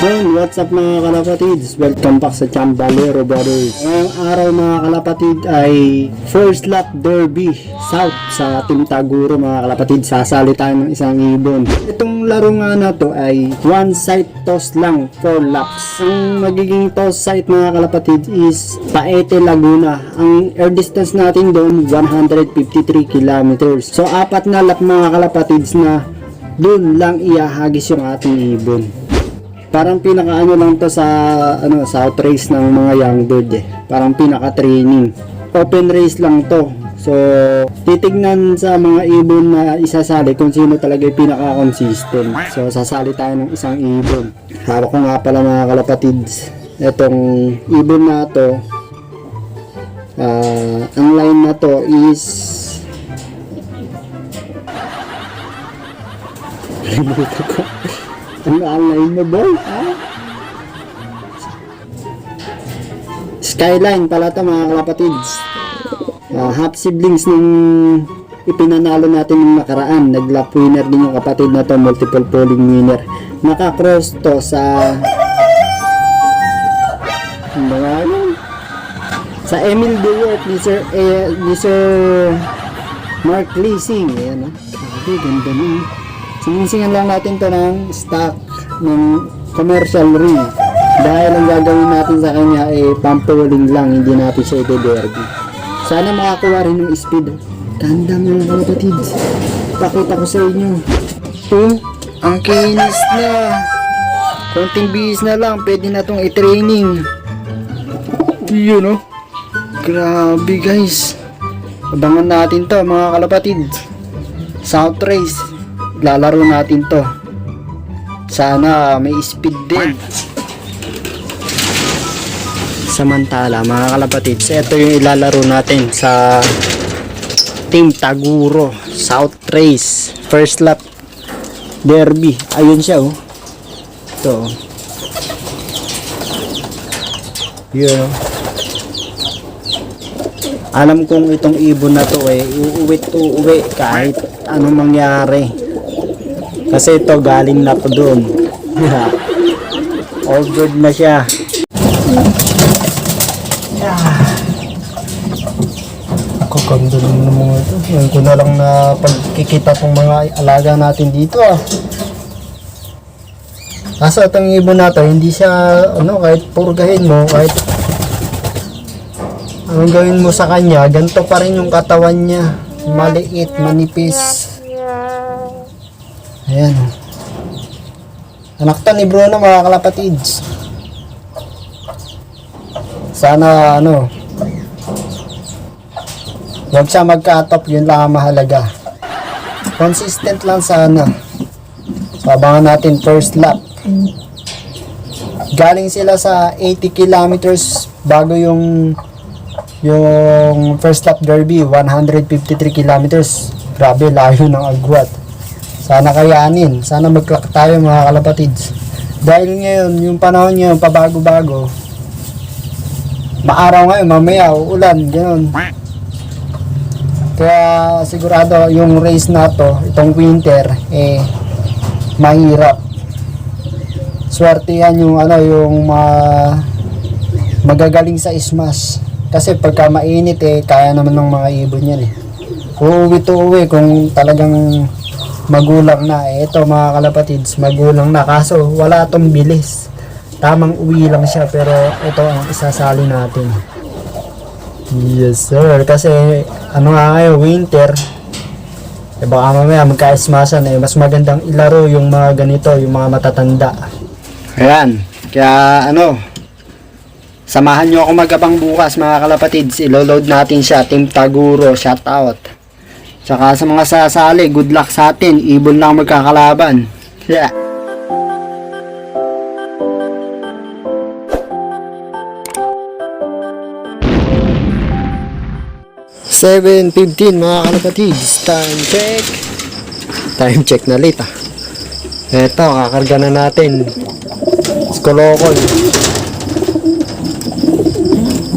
Hey, what's up mga kalapatids? Welcome back sa Chambalero Brothers. Ngayong araw mga kalapatid ay first lap derby South sa Team Taguro mga kalapatid. Sasali tayo ng isang ibon. Itong laro nga na to ay one side toss lang 4 laps. Ang magiging toss site mga kalapatid is Paete, Laguna. Ang air distance natin doon 153 kilometers. So 4 na lap mga kalapatids na doon lang iahagis yung ating ibon. Parang pinaka-ano lang to sa south race ng mga young bird eh. Parang pinaka-training. Open race lang to. So, titignan sa mga ibon na isasali kung sino talaga yung pinaka-consistent. So, sasali tayo ng isang ibon. Hawak ko nga pala mga kalapatids. Itong ibon na to, ang line na to is limutan ko. Ang line mo boy? Skyline pala ito mga kalapatids. Half siblings ng ipinanalo natin yung nakaraan. Nag-lap winner din yung kapatid na to, multiple polling winner. Nakakross to sa sa Emil Dewart ni Sir Mark Leasing. Ayan, grabe, ganda nun. Sinisingan lang natin to ng stock ng commercial ring dahil ang gagawin natin sa kanya ay pampawling lang, hindi natin siya i-derby. Sana makakuha rin ng speed. Ganda mga kalapatids, pakita ko sa inyo. Ang kinis na, konting bihis na lang, pwede na itong i-training. Yun grabe guys, abangan natin to mga kalapatids. South race, lalaro natin to. Sana may speed din. Samantala mga kalapatids, ito yung ilalaro natin sa Team Taguro South Race first lap derby. Ayun siya ito. Yun alam kong itong ibon na to uuwi kahit anong mangyari. Kasi ito galing na po doon. All good na siya. Ako ganda naman ng mga ito. Ngayon ko na lang na pagkikita ng mga alaga natin dito Kaso itong ibon na to, hindi siya kahit purgahin mo, kahit anong gawin mo sa kanya, ganito pa rin yung katawan niya. Maliit, manipis. Ayan. Anak to ni Bruno mga kalapatids. Sana huwag siya magka-top, yun lang ang mahalaga. Consistent lang sana. Sabangan natin first lap. Galing sila sa 80 kilometers bago yung first lap derby, 153 kilometers. Grabe, layo ng agwat. Sana kayanin. Sana mag-clock tayo mga kalapatids. Dahil ngayon, yung panahon ngayon, pabago-bago. Maaraw ngayon, mamaya, uulan, gano'n. Kaya sigurado yung race na to, itong winter, mahirap. Swerte yan yung magagaling sa ismas. Kasi pagka mainit kaya naman ng mga ibon yan Uuwi to uwi kung talagang magulang na. Ito mga kalapatids, magulang na, kaso wala tong bilis. Tamang uwi lang siya, pero ito ang isasali natin. Yes sir, kasi ngayon winter, baka mamaya magka-ismasan mas magandang ilaro yung mga ganito, yung mga matatanda. Ayan, kaya samahan nyo ako mag-abang bukas mga kalapatids. Ilo-load natin siya, Team Taguro, shout out. Tsaka sa mga sasali, good luck sa atin. Ibon lang magkakalaban. Yeah. $7:15 mga kalapatids. Time check na late Eto, kakarga na natin. Skolokol.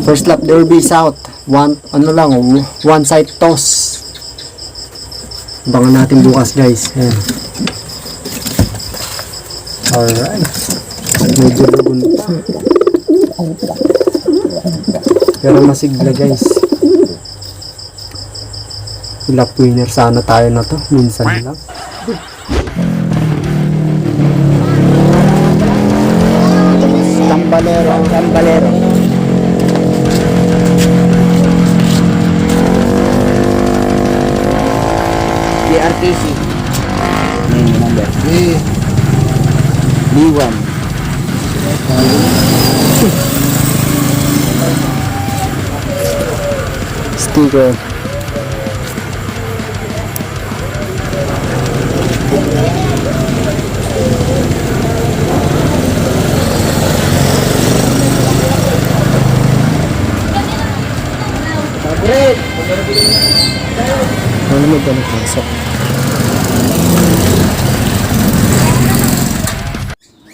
First lap derby South. One side toss. Abangan natin bukas guys. Alright. Medyo bugon pa. Pero masigla guys. Lap winner sana tayo na to. Minsan lang. Tambalero. JRTC. Name number. B1. Sticker. Ano mo ba napasok?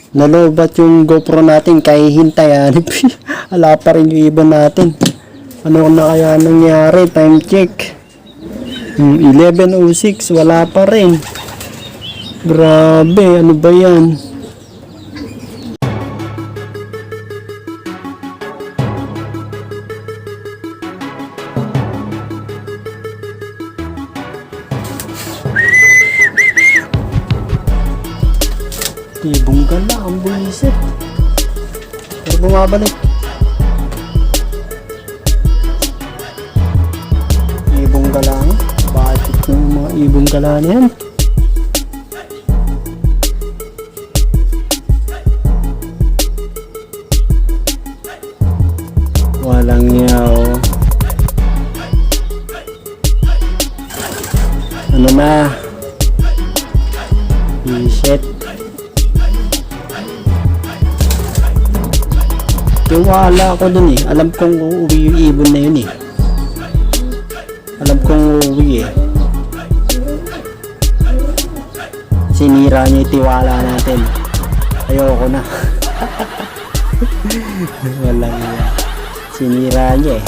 Nalobat yung GoPro natin kaya hintayan. Ala pa rin yung ibon natin. Ano na kaya nangyari? Time check. 11:06 wala pa rin. Grabe, ano ba yan? Ibong gala, ang buwisit. Pero bumabalik. Ibong gala nga. Bakit yung mga ibong gala na yan? Walang yaw. Ano na? Shit. Tiwala ako dun eh. Alam kong uuwi yung ibon na yun eh. Alam kong uuwi eh. Sinira niya yung tiwala natin. Ayoko na. Walang yan. Sinira niya eh.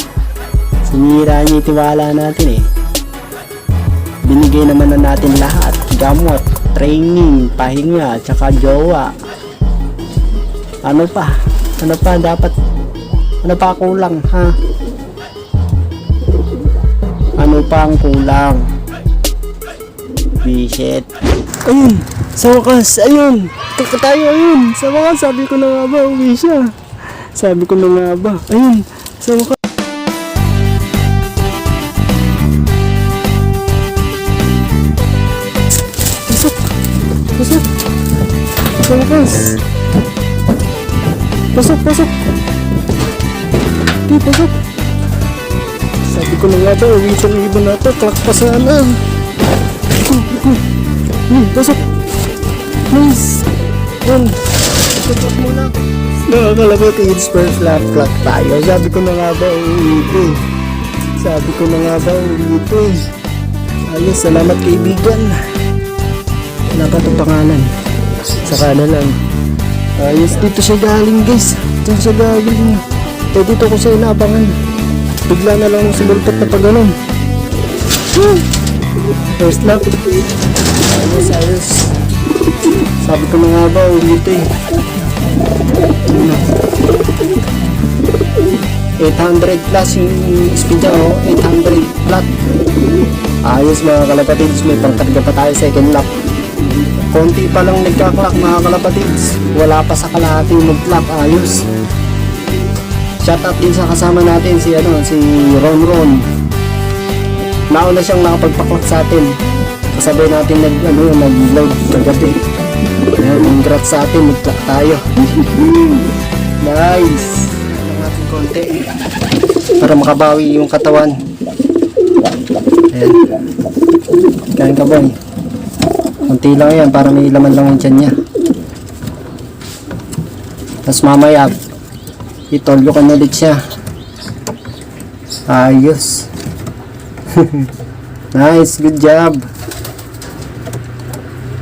Sinira niya yung tiwala natin eh. Binigay naman na natin lahat. Gamot, training, pahinga, tsaka jowa. Ano pa? Ano pa dapat? Ano pa kulang, ha? Ano pa ang kulang? Bisit. Ayun! Sa wakas! Ayun! Tayo ayun! Sa wakas! Sabi ko na nga ba, uwi siya. Sabi ko na nga ba. Ayun! Sa wakas! Pasok! Pasok! Sa wakas! Pasok! Di, pasok! Sabi ko na nga ba, uwi siya ng ibon natin. Klak pa sana. Pasok! Nice! Yun! Pasok muna. Nakakalabot, it's first lap clock tayo. Sabi ko na nga ba, uwi ito eh. Sabi ko na nga ba, uwi ito eh. Ayos, salamat kaibigan. Wala pa itong pangalan. Saka na lang. Ayos, dito siya galing guys. Dito siya galing. Dito ko siya inabangan. Bigla na lang sumulpot na pag ganun. First lap. Ayos. Sabi ko na nga ba, ulit eh. 800 plus yung speed niya, 800 flat. Ayos mga kalapatids, may pangkarga pa tayo second lap. Konti pa lang nagka-clock mga kalapatids. Wala pa sa kalahati mag-clock. Ayos. Shout out din sa kasama natin si Ron. Nauna siyang nakapagpa-clock sa atin. Kasabay natin nag-load kagabi. Congrats sa atin, mag-clock tayo. Nice. Ano natin konti para makabawi yung katawan. Ayan. Kain ka boy. Kunti lang yan para may laman lang yung tiyan niya. Tapos mamaya itolyo ka na ulit siya. Ayos. Nice, good job.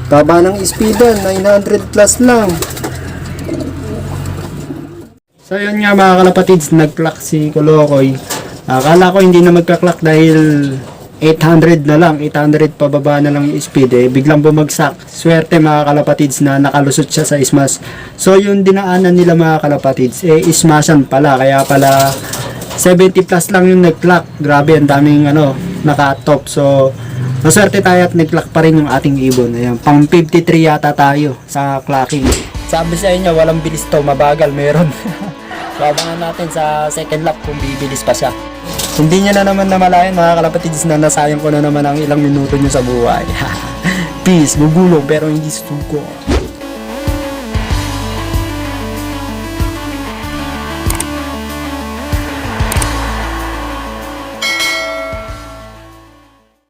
Baba ng speedan, 900 plus lang. So yun nga mga kalapatids, nag-clock si Kolokoy. Akala ko hindi na magka-clock dahil 800 na lang, 800 pababa na lang yung speed biglang bumagsak. Swerte mga kalapatids na nakalusot siya sa ismas. So yung dinaanan nila mga kalapatids, ismasan pala, kaya pala 70 plus lang yung nag-clock. Grabe, ang daming naka-top. So maswerte tayo at nag-clock pa rin yung ating ibon. Ayan, pang 53 yata tayo sa clocking. Sabi sa inyo, walang bilis to, mabagal meron. So abangan natin sa second lap kung bibilis pa siya. Hindi nyo na naman namalayan mga kalapatids na nasayang ko na naman ang ilang minuto nyo sa buhay. Peace, bubulong pero hindi suko.